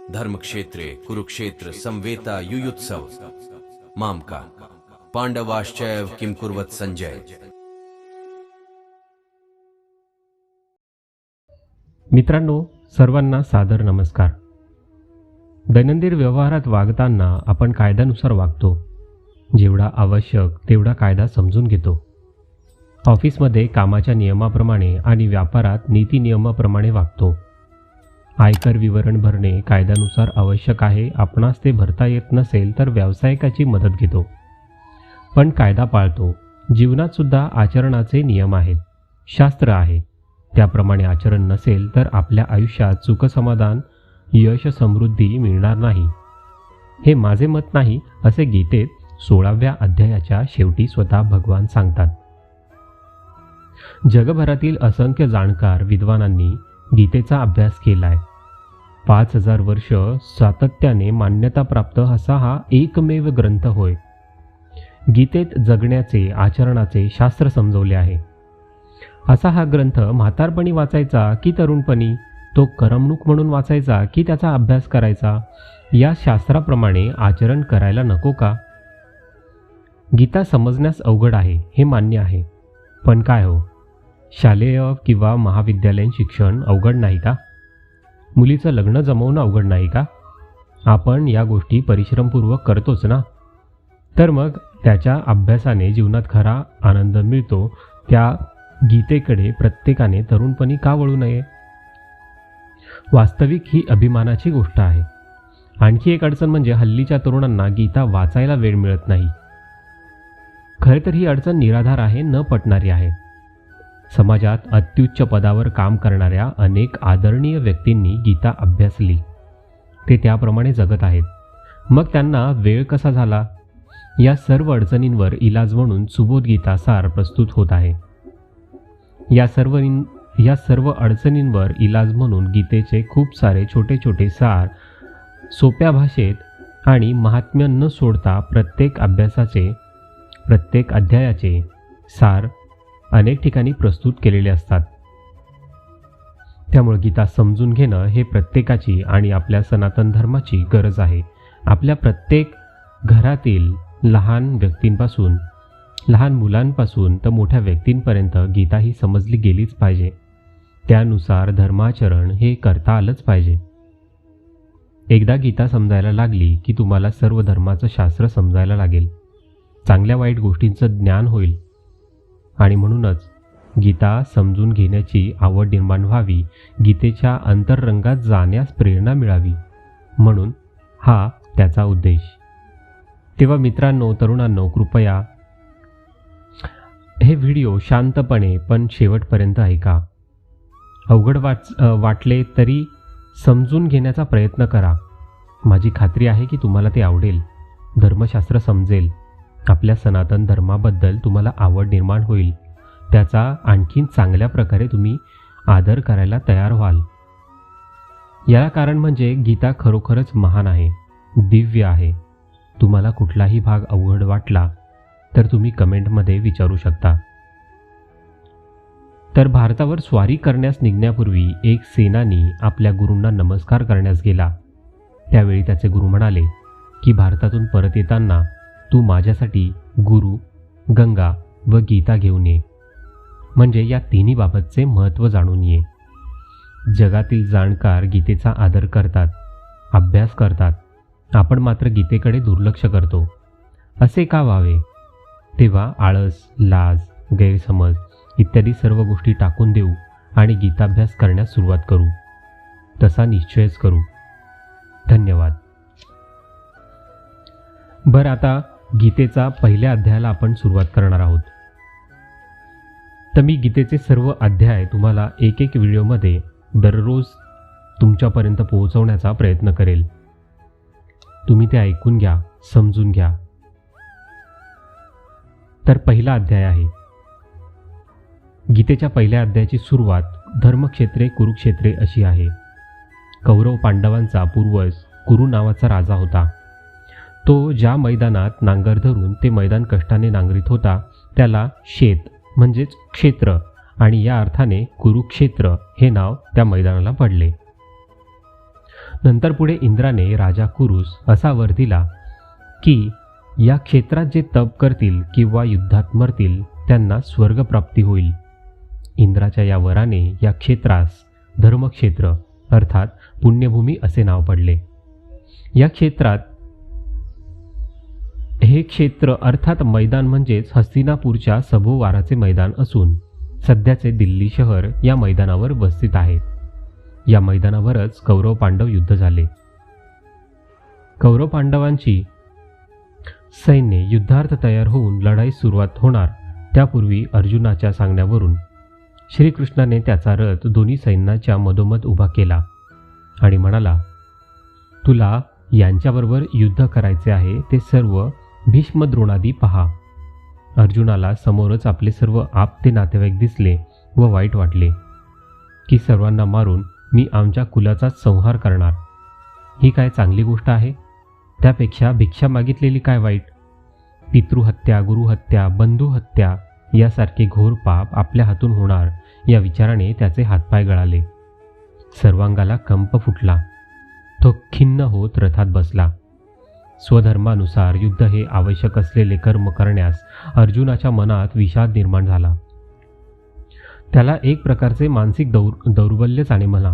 धर्मक्षेत्रे Kurukshetra संवेता युयुत्सव मामका पांडवाश्चैव Kim कुर्वत Sanjay. मित्रांनो, सर्वांना सादर नमस्कार। दैनंदिन व्यवहारात वागताना आपण कायद्यानुसार वागतो। जेवढा आवश्यक तेवढा कायदा समजून घेतो। ऑफिसमध्ये कामाच्या नियमाप्रमाणे आणि व्यापारात नीती नियमाप्रमाणे वागतो। आयकर विवरण भरणे कायद्यानुसार आवश्यक आहे। आपणास ते भरता येत नसेल तर व्यावसायिकाची मदत घेतो, पण कायदा पाळतो। जीवनात सुद्धा आचरणाचे नियम आहेत, शास्त्र आहे। त्याप्रमाणे आचरण नसेल तर आपल्या आयुष्यात सुखसमाधान, यश, समृद्धी मिळणार नाही। हे माझे मत नाही, असे गीतेत 16व्या अध्यायाच्या शेवटी स्वतः भगवान सांगतात। जगभरातील असंख्य जाणकार विद्वानांनी गीतेचा अभ्यास केलाय। 5000 वर्ष सातत्याने मान्यता प्राप्त असा हा एकमेव ग्रंथ होय। गीतेत जगण्याचे, आचरणाचे शास्त्र समजवले आहे। असा हा ग्रंथ म्हातारपणी वाचायचा की तरुणपणी, तो करमणूक म्हणून वाचायचा की त्याचा अभ्यास करायचा, या शास्त्राप्रमाणे आचरण करायला नको का? गीता समजण्यास अवघड आहे, हे मान्य आहे, पण काय हो, शालेय किंवा महाविद्यालयीन शिक्षण अवघड नाही का? मुलीचं लग्न जमवणं अवघड नाही का? आपण या गोष्टी परिश्रमपूर्वक करतोच ना। तर मग त्याच्या अभ्यासाने जीवनात खरा आनंद मिळतो, त्या गीतेकडे प्रत्येकाने तरुणपणी का वळू नये? वास्तविक ही अभिमानाची गोष्ट आहे। आणखी एक अडचण म्हणजे हल्लीच्या तरुणांना गीता वाचायला वेळ मिळत नाही। खरे तर ही अडचण निराधार आहे, न पटणारी आहे। समाजात अत्युच्च पदावर काम करणाऱ्या अनेक आदरणीय व्यक्तींनी गीता अभ्यासली, ते त्याप्रमाणे जगत आहेत। मग त्यांना वेळ कसा झाला? या सर्व अडचणींवर इलाज म्हणून सुबोध गीता सार प्रस्तुत होत आहे। या सर्व अडचणींवर इलाज म्हणून गीतेचे खूप सारे छोटे छोटे सार सोप्या भाषेत आणि महात्म्य न सोडता प्रत्येक अध्यायाचे सार अनेक ठिकाणी प्रस्तुत केलेले असतात। त्यामुळे गीता समजून घेणं हे प्रत्येकाची आणि आपल्या सनातन धर्माची गरज आहे। आपल्या प्रत्येक घरातील लहान मुलांपासून तर मोठ्या व्यक्तींपर्यंत गीता ही समजली गेलीच पाहिजे। त्यानुसार धर्माचरण हे करता आलंच पाहिजे। एकदा गीता समजायला लागली की तुम्हाला सर्व धर्माचं शास्त्र समजायला लागेल, चांगल्या वाईट गोष्टींचं ज्ञान होईल, आणि म्हणूनच गीता समजून घेण्याची आवड निर्माण व्हावी, गीतेच्या अंतररंगात जाण्यास प्रेरणा मिळावी, म्हणून हा त्याचा उद्देश। तेव्हा मित्रांनो, तरुणांनो, कृपया हे व्हिडिओ शांतपणे पण शेवटपर्यंत ऐका। अवघड वाटले तरी समजून घेण्याचा प्रयत्न करा। माझी खात्री आहे की तुम्हाला ते आवडेल, धर्मशास्त्र समजेल, आपल्या सनातन धर्माबद्दल तुम्हाला आवड निर्माण होईल, त्याचा आणखीन चांगल्या प्रकारे तुम्ही आदर करायला तयार व्हाल। याला कारण म्हणजे गीता खरोखरच महान आहे, दिव्य आहे। तुम्हाला कुठलाही भाग अवघड वाटला तर तुम्ही कमेंटमध्ये विचारू शकता। तर भारतावर स्वारी करण्यास निघण्यापूर्वी एक सेनानी आपल्या गुरूंना नमस्कार करण्यास गेला। त्यावेळी त्याचे गुरु म्हणाले की भारतातून परत येताना तू माझ्यासाठी गुरु, गंगा व गीता घेऊन ये, म्हणजे या तिन्ही बाबतचे महत्त्व जाणून ये। जगातील जाणकार गीतेचा आदर करतात, अभ्यास करतात, आपण मात्र गीतेकडे दुर्लक्ष करतो। असे का व्हावे? तेव्हा आळस, लाज, गैरसमज इत्यादी सर्व गोष्टी टाकून देऊ आणि गीताभ्यास करण्यास सुरुवात करू। तसा निश्चयच करू। धन्यवाद। बरं, आता गीतेचा पहिल्या अध्यायाला आपण सुरुवात करणार आहोत। तर मी गीतेचे सर्व अध्याय तुम्हाला एक व्हिडिओमध्ये दररोज तुमच्यापर्यंत पोहोचवण्याचा प्रयत्न करेल। तुम्ही ते ऐकून घ्या, समजून घ्या। तर पहिला अध्याय आहे। गीतेच्या पहिल्या अध्यायाची सुरुवात धर्मक्षेत्रे कुरुक्षेत्रे अशी आहे। कौरव पांडवांचा पूर्वज कुरु नावाचा राजा होता। तो ज्या मैदानात नांगर धरून ते मैदान कष्टाने नांगरीत होता त्याला शेत म्हणजेच क्षेत्र आणि या अर्थाने कुरुक्षेत्र हे नाव त्या मैदानाला पडले। नंतर पुढे इंद्राने राजा कुरुस असा वर दिला की या क्षेत्रात जे तप करतील किंवा युद्धात मरतील त्यांना स्वर्गप्राप्ती होईल. इंद्राच्या या वराने या क्षेत्रास धर्मक्षेत्र अर्थात पुण्यभूमी असे नाव पडले. या क्षेत्रात हे क्षेत्र अर्थात मैदान म्हणजेच हस्तिनापूरच्या सभोवाराचे मैदान असून सध्याचे दिल्ली शहर या मैदानावर वस्तीत आहेत. या मैदानावरच कौरव पांडव युद्ध झाले. कौरव पांडवांची सैन्य युद्धार्थ तयार होऊन लढाई सुरुवात होणार त्यापूर्वी अर्जुनाच्या सांगण्यावरून श्रीकृष्णाने त्याचा रथ दोन्ही सैन्याच्या मधोमध उभा केला आणि म्हणाला, तुला यांच्याबरोबर युद्ध करायचे आहे ते सर्व भीष्म द्रोणादी पहा. अर्जुनाला समोरच आपले सर्व आपते नातेवाईक दिसले व वाईट वाटले की सर्वांना मारून मी आमच्या कुलाचाच संहार करणार. ही काय चांगली गोष्ट आहे? त्यापेक्षा भिक्षा मागितलेली काय वाईट? पितृहत्या, गुरुहत्या, बंधुहत्या यासारखे घोर पाप आपल्या हातून होणार या विचाराने त्याचे हातपाय गळाले. सर्वांगाला कंप फुटला. तो खिन्न होत रथात बसला. स्वधर्मानुसार युद्ध हे आवश्यक असलेले कर्म करण्यास अर्जुनाच्या मनात विषाद निर्माण झाला. त्याला एक प्रकारचे मानसिक दौर्बल्य जाणवला.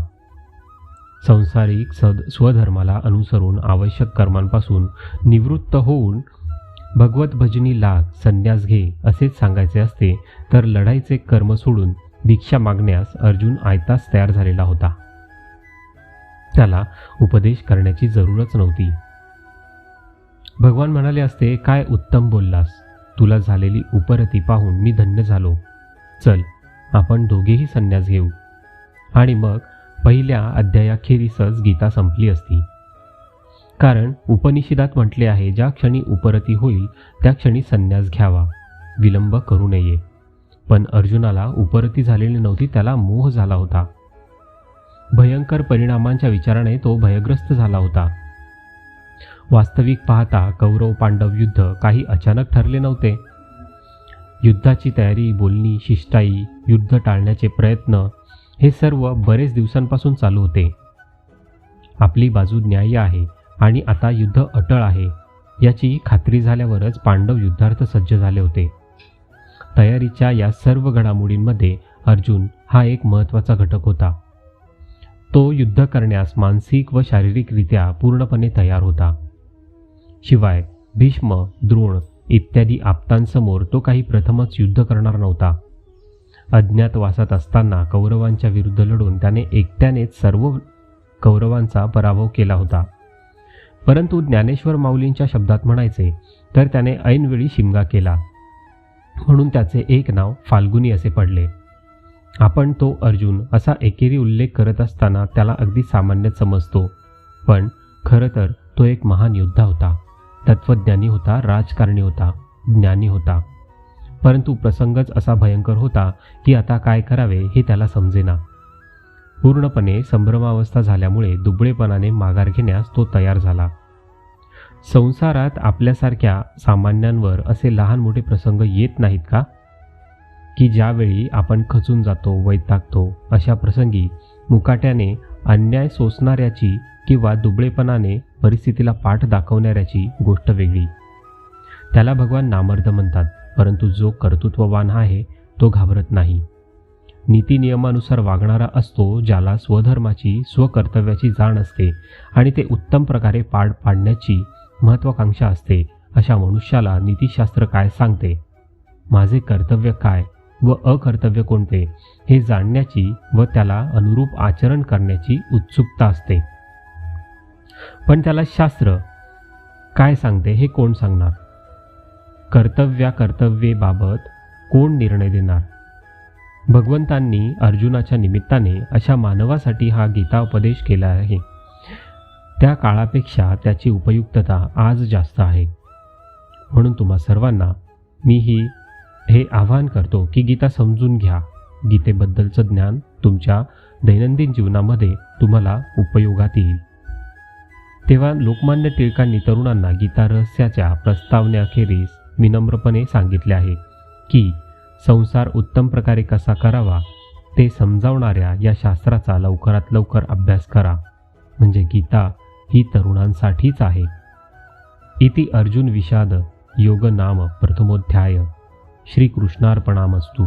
सांसारिक स्वधर्माला अनुसरून आवश्यक कर्मांपासून निवृत्त होऊन भगवत भजनी लाग, संन्यास घे असेच सांगायचे असते तर लढाईचे कर्म सोडून भिक्षा मागण्यास अर्जुन आयताच तयार झालेला होता. त्याला उपदेश करण्याची जरूरच नव्हती. भगवान म्हणाले असते, काय उत्तम बोललास, तुला झालेली उपरती पाहून मी धन्य झालो. चल आपण दोघेही संन्यास घेऊ. आणि मग पहिल्या अध्यायाखेरीसच गीता संपली असती. कारण उपनिषदात म्हटले आहे, ज्या क्षणी उपरती होईल त्या क्षणी संन्यास घ्यावा, विलंब करू नये. पण अर्जुनाला उपरती झालेली नव्हती, त्याला मोह झाला होता. भयंकर परिणामांच्या विचाराने तो भयग्रस्त झाला होता. वास्तविक पाहता कौरव पांडव युद्ध काही अचानक ठरले नव्हते. युद्धाची तयारी, बोलणी, शिष्टाई, युद्ध टाळण्याचे प्रयत्न हे सर्व बरेच दिवसांपासून चालू होते. आपली बाजू न्याय्य आहे आणि आता युद्ध अटळ आहे याची खात्री झाल्यावरच पांडव युद्धार्थ सज्ज झाले होते. तयारीच्या या सर्व घडामोडींमध्ये अर्जुन हा एक महत्त्वाचा घटक होता. तो युद्ध करण्यास मानसिक व शारीरिकरित्या पूर्णपणे तयार होता. शिवाय भीष्म, द्रोण इत्यादी आप्तांसमोर तो काही प्रथमच युद्ध करणार नव्हता. अज्ञातवासात असताना कौरवांच्या विरुद्ध लढून त्याने एकट्यानेच सर्व कौरवांचा पराभव केला होता. परंतु ज्ञानेश्वर माऊलींच्या शब्दात म्हणायचे तर त्याने ऐनवेळी शिमगा केला, म्हणून त्याचे एक नाव फाल्गुनी असे पडले. आपण तो अर्जुन असा एकेरी उल्लेख करत असताना त्याला अगदी सामान्यच समजतो, पण खरं तर तो एक महान योद्धा होता, तत्त्वज्ञानी होता, राजकारणी होता, ज्ञानी होता. परंतु प्रसंगच असा भयंकर होता की आता काय करावे हे त्याला समजेना. पूर्णपणे संभ्रमावस्था झाल्यामुळे दुबळेपणाने माघार घेण्यास तो तयार झाला. संसारात आपल्यासारख्या सामान्यांवर असे लहान मोठे प्रसंग येत नाहीत का, की ज्यावेळी आपण खचून जातो, वैतागतो. अशा प्रसंगी मुकाट्याने अन्याय सोसणाऱ्याची किंवा दुबळेपणाने परिस्थितीला पाठ दाखवणाऱ्याची गोष्ट वेगळी. त्याला भगवान नामर्द म्हणतात. परंतु जो कर्तृत्ववान आहे तो घाबरत नाही. नीतिनियमानुसार वागणारा असतो, ज्याला स्वधर्माची, स्वकर्तव्याची जाण असते आणि ते उत्तम प्रकारे पार पाडण्याची महत्त्वाकांक्षा असते. अशा मनुष्याला नीतिशास्त्र काय सांगते, माझे कर्तव्य काय व अकर्तव्य कोणते हे जाणण्याची व त्याला अनुरूप आचरण करण्याची उत्सुकता असते. पण त्याला शास्त्र काय सांगते हे कोण सांगणार? कर्तव्याबाबत कोण निर्णय देणार? भगवंतांनी अर्जुनाच्या निमित्ताने अशा मानवासाठी हा गीताोपदेश केला आहे. त्या काळापेक्षा त्याची उपयुक्तता आज जास्त आहे. म्हणून तुम्हा सर्वांना मी हे आवाहन करतो की गीता समजून घ्या. गीतेबद्दलचं ज्ञान तुमच्या दैनंदिन जीवनामध्ये तुम्हाला उपयोगात येईल. तेव्हा लोकमान्य टिळकांनी तरुणांना गीता रहस्याच्या प्रस्तावनेअखेरीस विनम्रपणे सांगितले आहे की संसार उत्तम प्रकारे कसा करावा ते समजावणाऱ्या या शास्त्राचा लवकरात लवकर अभ्यास करा. म्हणजे गीता ही तरुणांसाठीच आहे. इति अर्जुन विषाद योग नाम प्रथमोध्याय. श्रीकृष्णार्पणामस्तु.